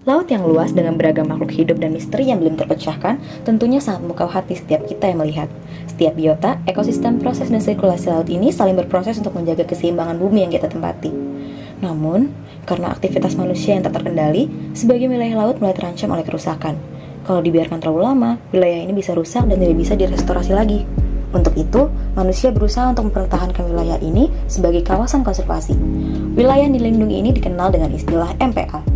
Laut yang luas dengan beragam makhluk hidup dan misteri yang belum terpecahkan tentunya sangat memukau hati setiap kita yang melihat. Setiap biota, ekosistem, proses, dan sirkulasi laut ini saling berproses untuk menjaga keseimbangan bumi yang kita tempati. Namun, karena aktivitas manusia yang tak terkendali, sebagian wilayah laut mulai terancam oleh kerusakan. Kalau dibiarkan terlalu lama, wilayah ini bisa rusak dan tidak bisa direstorasi lagi. Untuk itu, manusia berusaha untuk mempertahankan wilayah ini sebagai kawasan konservasi. Wilayah yang dilindungi ini dikenal dengan istilah MPA.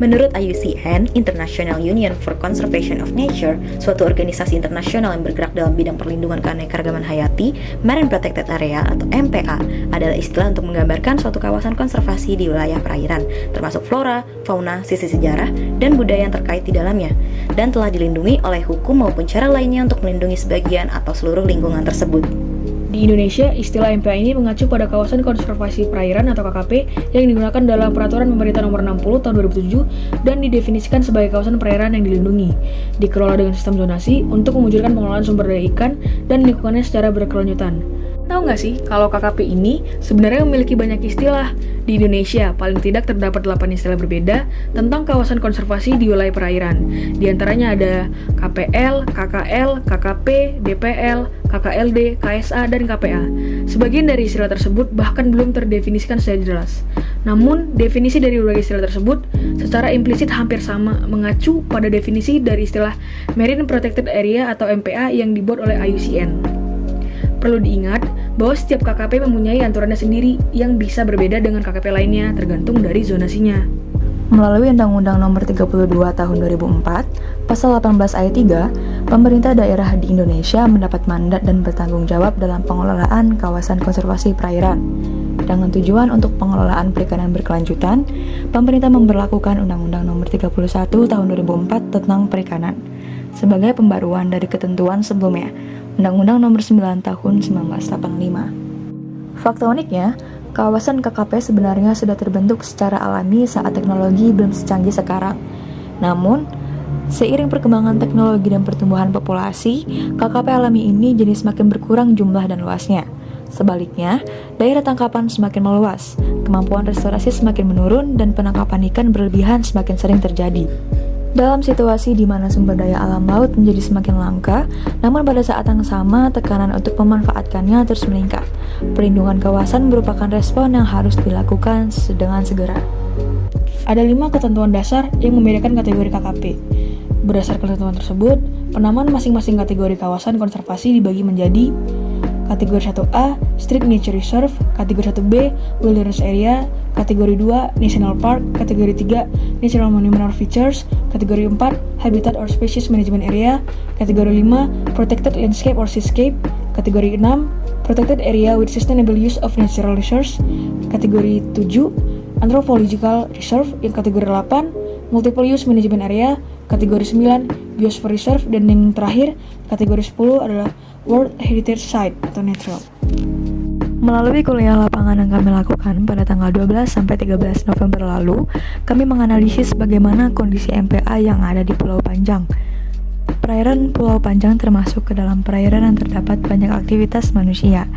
Menurut IUCN, International Union for Conservation of Nature, suatu organisasi internasional yang bergerak dalam bidang perlindungan keanekaragaman hayati, Marine Protected Area atau MPA adalah istilah untuk menggambarkan suatu kawasan konservasi di wilayah perairan, termasuk flora, fauna, sisi sejarah, dan budaya yang terkait di dalamnya, dan telah dilindungi oleh hukum maupun cara lainnya untuk melindungi sebagian atau seluruh lingkungan tersebut. Di Indonesia, istilah MPA ini mengacu pada Kawasan Konservasi Perairan atau KKP yang digunakan dalam Peraturan Pemerintah Nomor 60 Tahun 2007 dan didefinisikan sebagai kawasan perairan yang dilindungi, dikelola dengan sistem zonasi untuk mewujudkan pengelolaan sumber daya ikan dan lingkungannya secara berkelanjutan. Tahu nggak sih kalau KKP ini sebenarnya memiliki banyak istilah? Di Indonesia, paling tidak terdapat 8 istilah berbeda tentang kawasan konservasi di wilayah perairan. Di antaranya ada KPL, KKL, KKP, DPL, KKLD, KSA, dan KPA. Sebagian dari istilah tersebut bahkan belum terdefinisikan secara jelas. Namun, definisi dari berbagai istilah tersebut secara implisit hampir sama, mengacu pada definisi dari istilah Marine Protected Area atau MPA yang dibuat oleh IUCN. Perlu diingat bahwa setiap KKP mempunyai aturannya sendiri yang bisa berbeda dengan KKP lainnya tergantung dari zonasinya. Melalui Undang-Undang Nomor 32 Tahun 2004, Pasal 18 Ayat 3, pemerintah daerah di Indonesia mendapat mandat dan bertanggung jawab dalam pengelolaan kawasan konservasi perairan. Dengan tujuan untuk pengelolaan perikanan berkelanjutan, pemerintah memberlakukan Undang-Undang Nomor 31 Tahun 2004 tentang perikanan sebagai pembaruan dari ketentuan sebelumnya, Undang-Undang Nomor 9 Tahun 1985. Fakta uniknya, kawasan KKP sebenarnya sudah terbentuk secara alami saat teknologi belum secanggih sekarang. Namun, seiring perkembangan teknologi dan pertumbuhan populasi, KKP alami ini jadi semakin berkurang jumlah dan luasnya. Sebaliknya, daerah tangkapan semakin meluas, kemampuan restorasi semakin menurun, dan penangkapan ikan berlebihan semakin sering terjadi. Dalam situasi di mana sumber daya alam laut menjadi semakin langka, namun pada saat yang sama tekanan untuk memanfaatkannya terus meningkat. Perlindungan kawasan merupakan respon yang harus dilakukan dengan segera. Ada 5 ketentuan dasar yang membedakan kategori KKP. Berdasarkan ketentuan tersebut, penamaan masing-masing kategori kawasan konservasi dibagi menjadi kategori 1A, Strict Nature Reserve, kategori 1B, Wilderness Area, kategori 2, National Park, kategori 3, Natural Monumental Features, kategori 4, Habitat or Species Management Area, kategori 5, Protected Landscape or Seascape, kategori 6, Protected Area with Sustainable Use of Natural Resources, kategori 7, Anthropological Reserve, yang kategori 8, Multiple Use Management Area, kategori 9, Biosphere Reserve, dan yang terakhir, kategori 10 adalah World Heritage Site atau Natural. Melalui kuliah lapangan yang kami lakukan pada tanggal 12-13 November lalu, kami menganalisis bagaimana kondisi MPA yang ada di Pulau Panjang. Perairan Pulau Panjang termasuk ke dalam perairan yang terdapat banyak aktivitas manusia,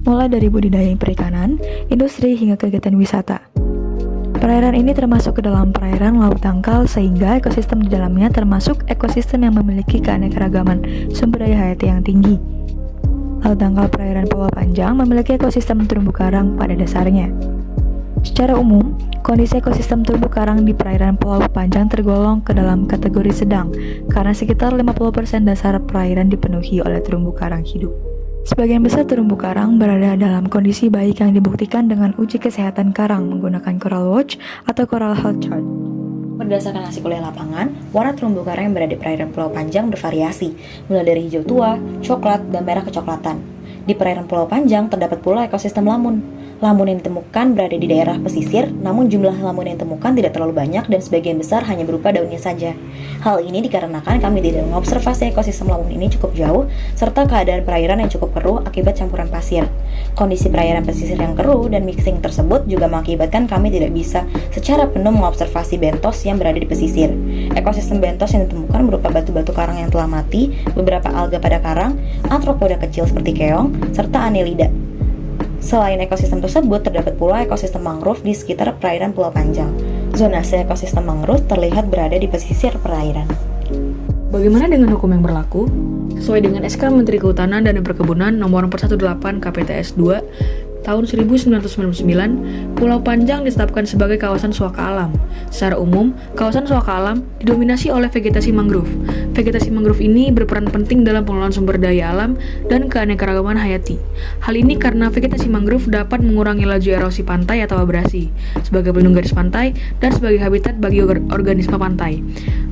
mulai dari budidaya perikanan, industri, hingga kegiatan wisata. Perairan ini termasuk ke dalam perairan laut dangkal sehingga ekosistem di dalamnya termasuk ekosistem yang memiliki keanekaragaman sumber daya hayati yang tinggi. Laut dangkal perairan Pulau Panjang memiliki ekosistem terumbu karang pada dasarnya. Secara umum, kondisi ekosistem terumbu karang di perairan Pulau Panjang tergolong ke dalam kategori sedang karena sekitar 50% dasar perairan dipenuhi oleh terumbu karang hidup. Sebagian besar terumbu karang berada dalam kondisi baik yang dibuktikan dengan uji kesehatan karang menggunakan Coral Watch atau Coral Health Chart. Berdasarkan hasil kuliah lapangan, warna terumbu karang yang berada di perairan Pulau Panjang bervariasi, mulai dari hijau tua, coklat, dan merah kecoklatan. Di perairan Pulau Panjang terdapat pula ekosistem lamun. Lamun yang ditemukan berada di daerah pesisir, namun jumlah lamun yang ditemukan tidak terlalu banyak dan sebagian besar hanya berupa daunnya saja. Hal ini dikarenakan kami tidak mengobservasi ekosistem lamun ini cukup jauh, serta keadaan perairan yang cukup keruh akibat campuran pasir. Kondisi perairan pesisir yang keruh dan mixing tersebut juga mengakibatkan kami tidak bisa secara penuh mengobservasi bentos yang berada di pesisir. Ekosistem bentos yang ditemukan berupa batu-batu karang yang telah mati, beberapa alga pada karang, arthropoda kecil seperti keong, serta annelida. Selain ekosistem tersebut, terdapat pula ekosistem mangrove di sekitar perairan Pulau Panjang. Zonase ekosistem mangrove terlihat berada di pesisir perairan. Bagaimana dengan hukum yang berlaku? Sesuai dengan SK Menteri Kehutanan dan Perkebunan Nomor 418 KPTS 2 tahun 1999, Pulau Panjang ditetapkan sebagai kawasan suaka alam. Secara umum, kawasan suaka alam didominasi oleh vegetasi mangrove. Vegetasi mangrove ini berperan penting dalam pengelolaan sumber daya alam dan keanekaragaman hayati. Hal ini karena vegetasi mangrove dapat mengurangi laju erosi pantai atau abrasi, sebagai pelindung garis pantai, dan sebagai habitat bagi organisme pantai.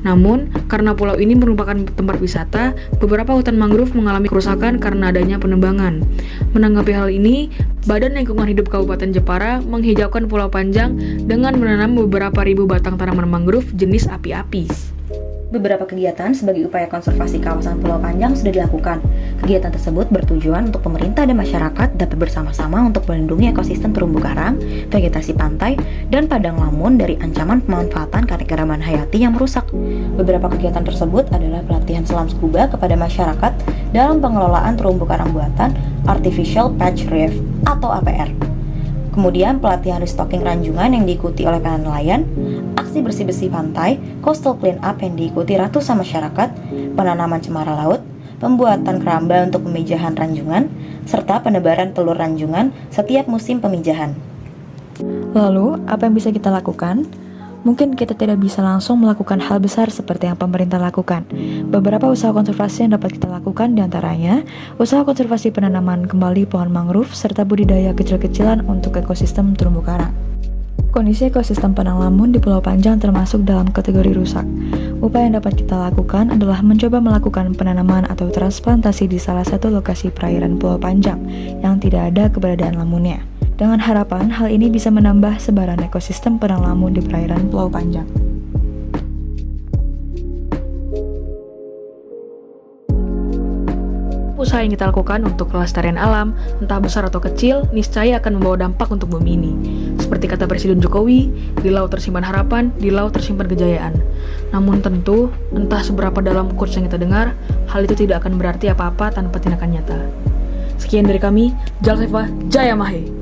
Namun, karena pulau ini merupakan tempat wisata, beberapa hutan mangrove mengalami kerusakan karena adanya penebangan. Menanggapi hal ini, Badan Lingkungan Hidup Kabupaten Jepara menghijaukan Pulau Panjang dengan menanam beberapa ribu batang tanaman mangrove jenis api-api. Beberapa kegiatan sebagai upaya konservasi kawasan Pulau Panjang sudah dilakukan. Kegiatan tersebut bertujuan untuk pemerintah dan masyarakat dapat bersama-sama untuk melindungi ekosistem terumbu karang, vegetasi pantai, dan padang lamun dari ancaman pemanfaatan keanekaragaman hayati yang merusak. Beberapa kegiatan tersebut adalah pelatihan selam scuba kepada masyarakat dalam pengelolaan terumbu karang buatan Artificial Patch Reef atau APR. Kemudian pelatihan restocking ranjungan yang diikuti oleh para nelayan, aksi bersih-bersih pantai, coastal clean up yang diikuti ratusan masyarakat, penanaman cemara laut, pembuatan keramba untuk pemijahan ranjungan, serta penebaran telur ranjungan setiap musim pemijahan. Lalu, apa yang bisa kita lakukan? Mungkin kita tidak bisa langsung melakukan hal besar seperti yang pemerintah lakukan. Beberapa usaha konservasi yang dapat kita lakukan diantaranya usaha konservasi penanaman kembali pohon mangrove serta budidaya kecil-kecilan untuk ekosistem terumbu karang. Kondisi ekosistem padang lamun di Pulau Panjang termasuk dalam kategori rusak. Upaya yang dapat kita lakukan adalah mencoba melakukan penanaman atau transplantasi di salah satu lokasi perairan Pulau Panjang yang tidak ada keberadaan lamunnya. Dengan harapan hal ini bisa menambah sebaran ekosistem padang lamun di perairan Pulau Panjang. Usaha yang kita lakukan untuk kelestarian alam, entah besar atau kecil, niscaya akan membawa dampak untuk bumi ini. Seperti kata Presiden Jokowi, di laut tersimpan harapan, di laut tersimpan kejayaan. Namun tentu, entah seberapa dalam quotes yang kita dengar, hal itu tidak akan berarti apa-apa tanpa tindakan nyata. Sekian dari kami, Jalsefa Jayamahe.